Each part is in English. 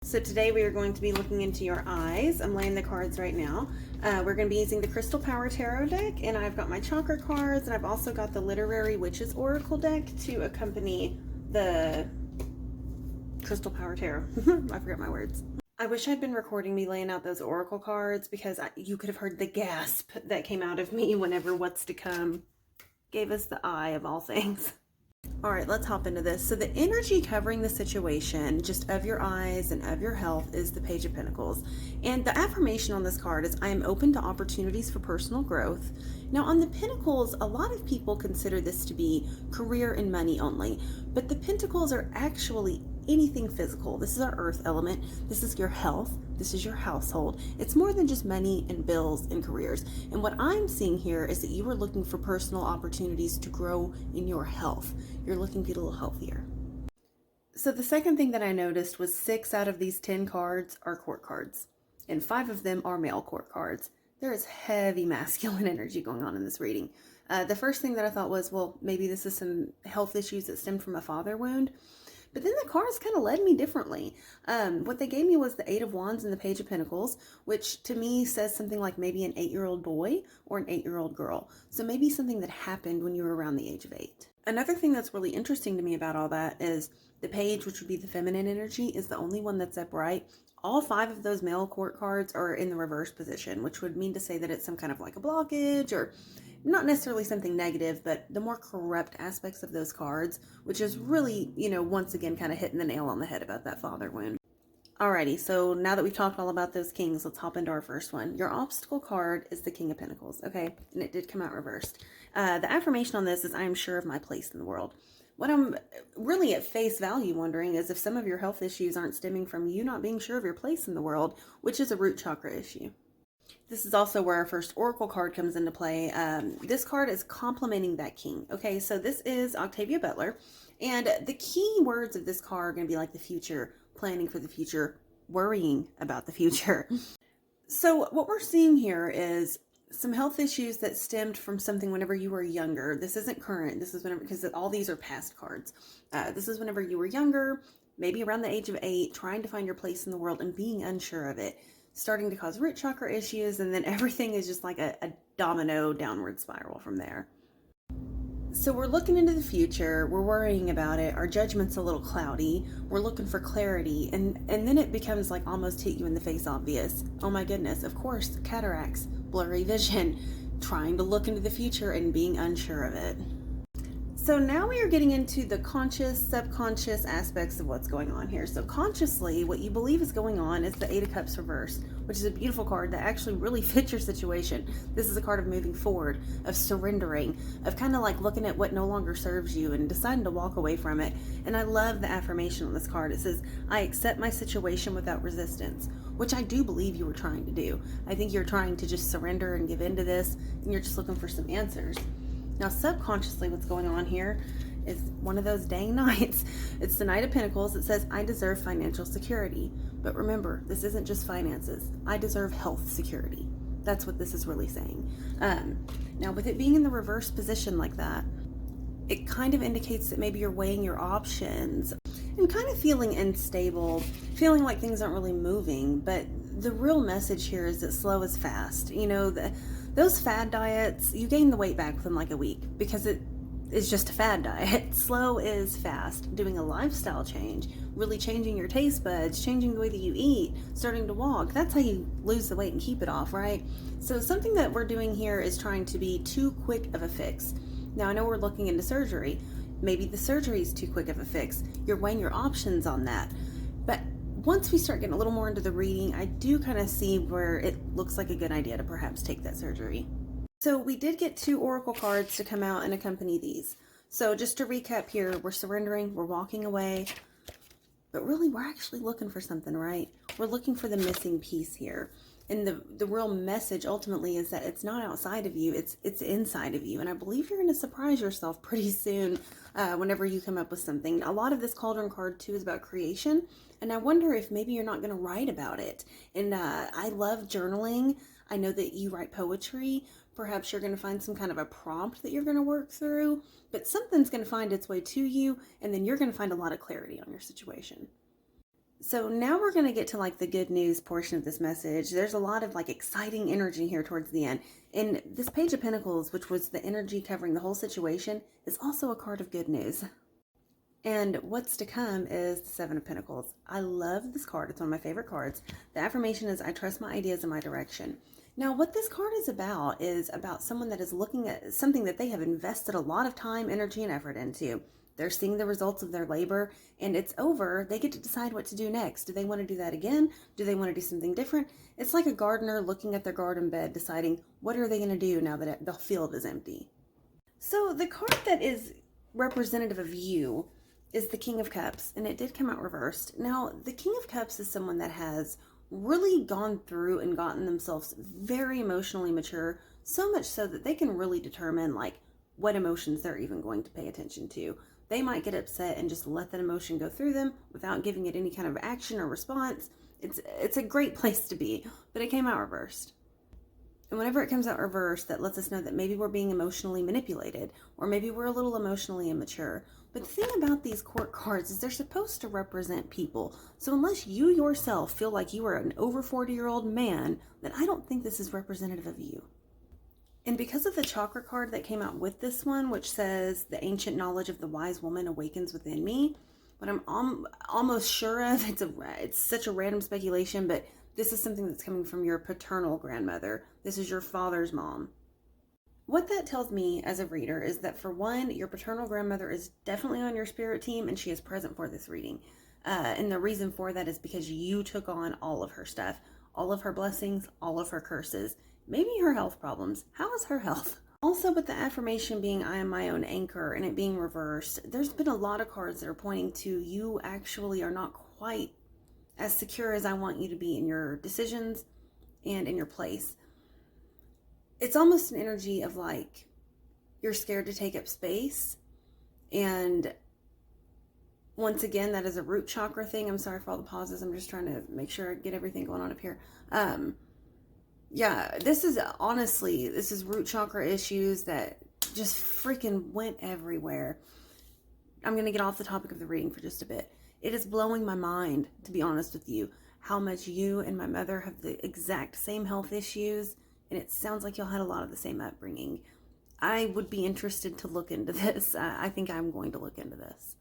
So today we are going to be looking into your eyes. I'm laying the cards right now. We're going to be using the Crystal Power Tarot deck, and I've got my chakra cards, and I've also got the Literary Witches Oracle deck to accompany the Crystal Power Tarot. I forgot my words. I wish I'd been recording me laying out those oracle cards because you could have heard the gasp that came out of me whenever What's to Come gave us the eye of all things. All right, let's hop into this. So the energy covering the situation, just of your eyes and of your health, is the Page of Pentacles. And the affirmation on this card is, I am open to opportunities for personal growth. Now on the Pentacles, a lot of people consider this to be career and money only, but the Pentacles are actually anything physical. This is our earth element. This is your health. This is your household. It's more than just money and bills and careers. And what I'm seeing here is that you are looking for personal opportunities to grow in your health. You're looking to get a little healthier. So the second thing that I noticed was 6 out of these 10 cards are court cards, and 5 of them are male court cards. There is heavy masculine energy going on in this reading. The first thing that I thought was, well, maybe this is some health issues that stemmed from a father wound. But then the cards kind of led me differently. What they gave me was the 8 of Wands and the Page of Pentacles, which to me says something like maybe an 8-year-old boy or an 8-year-old girl. So maybe something that happened when you were around the age of 8. Another thing that's really interesting to me about all that is the Page, which would be the feminine energy, is the only one that's upright. All 5 of those male court cards are in the reverse position, which would mean to say that it's some kind of like a blockage, or not necessarily something negative, but the more corrupt aspects of those cards, which is really, once again, kind of hitting the nail on the head about that father wound. Alrighty, so now that we've talked all about those kings, let's hop into our first one. Your obstacle card is the King of Pentacles, okay? And it did come out reversed. The affirmation on this is, I am sure of my place in the world. What I'm really at face value wondering is if some of your health issues aren't stemming from you not being sure of your place in the world, which is a root chakra issue. This is also where our first oracle card comes into play. This card is complementing that king. Okay, so this is Octavia Butler, and the key words of this card are going to be like the future, planning for the future, worrying about the future. So what we're seeing here is some health issues that stemmed from something whenever you were younger. This isn't current. This is whenever, because all these are past cards. This is whenever you were younger, maybe around the age of 8, trying to find your place in the world and being unsure of it, starting to cause root chakra issues, and then everything is just like a domino downward spiral from there. So we're looking into the future, we're worrying about it, our judgment's a little cloudy, we're looking for clarity, and then it becomes like almost hit you in the face obvious. Oh my goodness, of course, cataracts, blurry vision, trying to look into the future and being unsure of it. So now we are getting into the conscious, subconscious aspects of what's going on here. So consciously, what you believe is going on is the 8 of Cups reversed, which is a beautiful card that actually really fits your situation. This is a card of moving forward, of surrendering, of kind of like looking at what no longer serves you and deciding to walk away from it. And I love the affirmation on this card. It says, I accept my situation without resistance, which I do believe you were trying to do. I think you're trying to just surrender and give in to this, and you're just looking for some answers. Now, subconsciously, what's going on here is one of those dang nights. It's the Knight of Pentacles. It says, I deserve financial security. But remember, this isn't just finances. I deserve health security. That's what this is really saying. Now, with it being in the reverse position like that, it kind of indicates that maybe you're weighing your options and kind of feeling unstable, feeling like things aren't really moving. But the real message here is that slow is fast. Those fad diets, you gain the weight back within like a week because it is just a fad diet. Slow is fast. Doing a lifestyle change, really changing your taste buds, changing the way that you eat, starting to walk. That's how you lose the weight and keep it off, right? So something that we're doing here is trying to be too quick of a fix. Now I know we're looking into surgery. Maybe the surgery is too quick of a fix. You're weighing your options on that. But once we start getting a little more into the reading, I do kind of see where it looks like a good idea to perhaps take that surgery. So we did get 2 oracle cards to come out and accompany these. So just to recap here, we're surrendering, we're walking away, but really we're actually looking for something, right? We're looking for the missing piece here. And the real message ultimately is that it's not outside of you, it's inside of you. And I believe you're going to surprise yourself pretty soon whenever you come up with something. A lot of this cauldron card too is about creation. And I wonder if maybe you're not going to write about it. And I love journaling. I know that you write poetry. Perhaps you're going to find some kind of a prompt that you're going to work through. But something's going to find its way to you. And then you're going to find a lot of clarity on your situation. So now we're going to get to like the good news portion of this message. There's a lot of like exciting energy here towards the end. And this Page of Pentacles, which was the energy covering the whole situation, is also a card of good news. And what's to come is the Seven of Pentacles. I love this card. It's one of my favorite cards. The affirmation is, I trust my ideas and my direction. Now, what this card is about someone that is looking at something that they have invested a lot of time, energy, and effort into. They're seeing the results of their labor, and it's over. They get to decide what to do next. Do they want to do that again? Do they want to do something different? It's like a gardener looking at their garden bed, deciding what are they going to do now that the field is empty. So the card that is representative of you is the King of Cups, and it did come out reversed. Now, the King of Cups is someone that has really gone through and gotten themselves very emotionally mature, so much so that they can really determine like what emotions they're even going to pay attention to. They might get upset and just let that emotion go through them without giving it any kind of action or response. It's a great place to be, but it came out reversed. And whenever it comes out reversed, that lets us know that maybe we're being emotionally manipulated, or maybe we're a little emotionally immature. But the thing about these court cards is they're supposed to represent people. So unless you yourself feel like you are an over 40-year-old man, then I don't think this is representative of you. And because of the chakra card that came out with this one, which says the ancient knowledge of the wise woman awakens within me, what I'm almost sure of, it's such a random speculation, but this is something that's coming from your paternal grandmother. This is your father's mom. What that tells me as a reader is that, for one, your paternal grandmother is definitely on your spirit team and she is present for this reading. And the reason for that is because you took on all of her stuff, all of her blessings, all of her curses, maybe her health problems. How is her health? Also, with the affirmation being I am my own anchor and it being reversed, there's been a lot of cards that are pointing to you actually are not quite as secure as I want you to be in your decisions and in your place. It's almost an energy of like you're scared to take up space. And once again, that is a root chakra thing. I'm sorry for all the pauses. I'm just trying to make sure I get everything going on up here. Yeah, this is root chakra issues that just freaking went everywhere. I'm going to get off the topic of the reading for just a bit. It is blowing my mind, to be honest with you, how much you and my mother have the exact same health issues, and it sounds like y'all had a lot of the same upbringing. I would be interested to look into this. I think I'm going to look into this.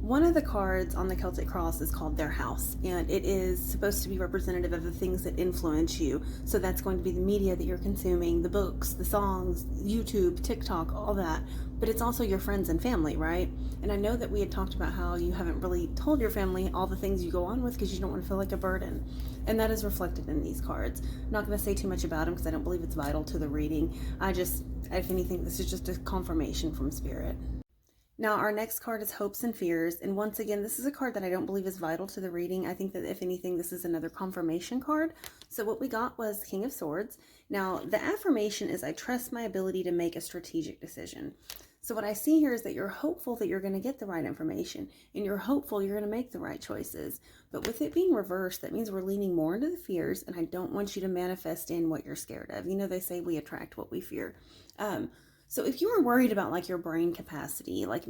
One of the cards on the Celtic Cross is called Their House, and it is supposed to be representative of the things that influence you. So that's going to be the media that you're consuming, the books, the songs, YouTube, TikTok, all that. But it's also your friends and family, right? And I know that we had talked about how you haven't really told your family all the things you go on with because you don't want to feel like a burden. And that is reflected in these cards. I'm not going to say too much about them because I don't believe it's vital to the reading. If anything, this is just a confirmation from Spirit. Now, our next card is Hopes and Fears, and once again, this is a card that I don't believe is vital to the reading. I think that, if anything, this is another confirmation card. So what we got was King of Swords. Now, the affirmation is, I trust my ability to make a strategic decision. So what I see here is that you're hopeful that you're going to get the right information, and you're hopeful you're going to make the right choices. But with it being reversed, that means we're leaning more into the fears, and I don't want you to manifest in what you're scared of. You know, they say we attract what we fear. So if you are worried about like your brain capacity, like,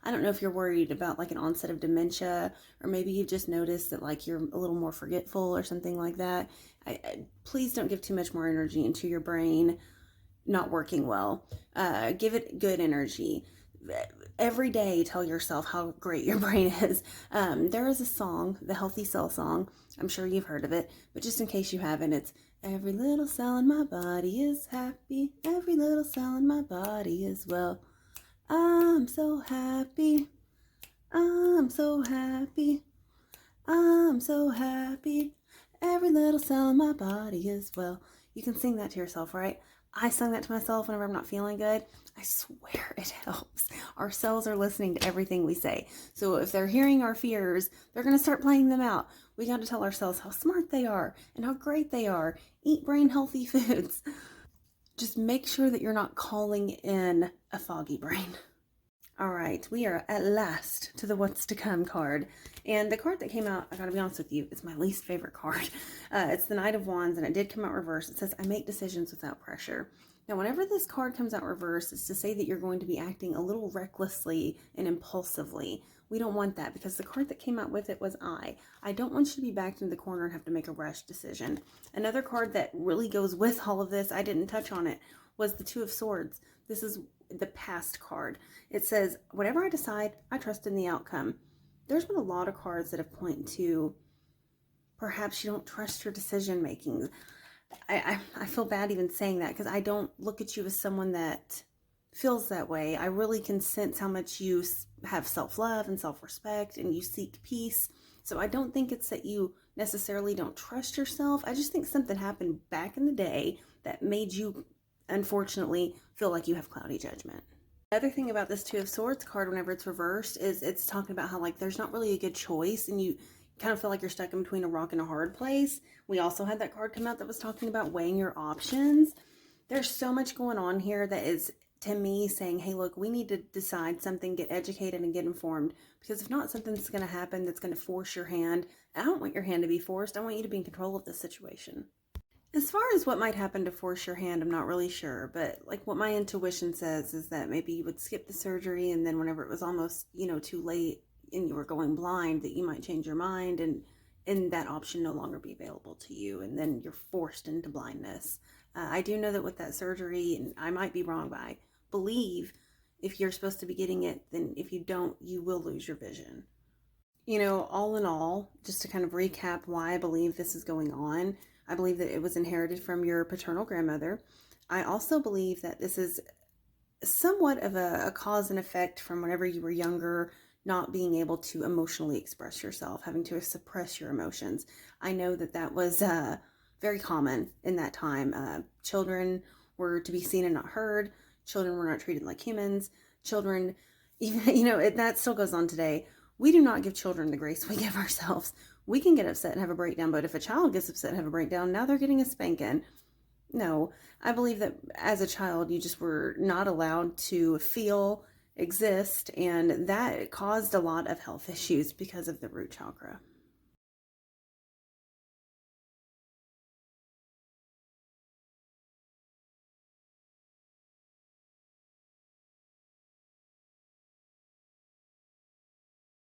I don't know if you're worried about like an onset of dementia, or maybe you've just noticed that like you're a little more forgetful or something like that, please don't give too much more energy into your brain not working well. Give it good energy. Every day tell yourself how great your brain is. There is a song, the Healthy Cell song. I'm sure you've heard of it, but just in case you haven't, it's every little cell in my body is happy. Every little cell in my body is well. I'm so happy. I'm so happy. I'm so happy. Every little cell in my body is well. You can sing that to yourself, right? I sung that to myself whenever I'm not feeling good. I swear it helps. Our cells are listening to everything we say. So if they're hearing our fears, they're going to start playing them out. We got to tell ourselves how smart they are and how great they are. Eat brain healthy foods. Just make sure that you're not calling in a foggy brain. All right, we are at last to the What's to Come card. And the card that came out, I gotta be honest with you, it's my least favorite card. It's the Knight of Wands, and it did come out reversed. It says, I make decisions without pressure. Now, whenever this card comes out reversed, it's to say that you're going to be acting a little recklessly and impulsively We don't want that, because the card that came out with it was I don't want you to be backed into the corner and have to make a rash decision. Another card that really goes with all of this, I didn't touch on it, was the Two of Swords. This is the past card. It says, whatever I decide, I trust in the outcome. There's been a lot of cards that have pointed to perhaps you don't trust your decision making. I feel bad even saying that, because I don't look at you as someone that feels that way. I really can sense how much you have self-love and self-respect and you seek peace. So I don't think it's that you necessarily don't trust yourself. I just think something happened back in the day that made you, unfortunately, feel like you have cloudy judgment. The other thing about this Two of Swords card, whenever it's reversed, is it's talking about how, like, there's not really a good choice and you kind of feel like you're stuck in between a rock and a hard place. We also had that card come out that was talking about weighing your options. There's so much going on here that is, to me, saying, hey, look, we need to decide something, get educated and get informed, because if not, something's going to happen that's going to force your hand. I don't want your hand to be forced. I want you to be in control of the situation. As far as what might happen to force your hand, I'm not really sure, but like what my intuition says is that maybe you would skip the surgery, and then whenever it was almost, too late and you were going blind, that you might change your mind and that option no longer be available to you, and then you're forced into blindness. I do know that with that surgery, and I might be wrong, but I believe if you're supposed to be getting it, then if you don't, you will lose your vision. All in all, just to kind of recap why I believe this is going on, I believe that it was inherited from your paternal grandmother. I also believe that this is somewhat of a cause and effect from whenever you were younger, not being able to emotionally express yourself, having to suppress your emotions. I know that was very common in that time. Children were to be seen and not heard. Children were not treated like humans. Children, even, that still goes on today. We do not give children the grace we give ourselves. We can get upset and have a breakdown, but if a child gets upset and have a breakdown, now they're getting a spanking. No, I believe that as a child, you just were not allowed to feel, exist, and that caused a lot of health issues because of the root chakra.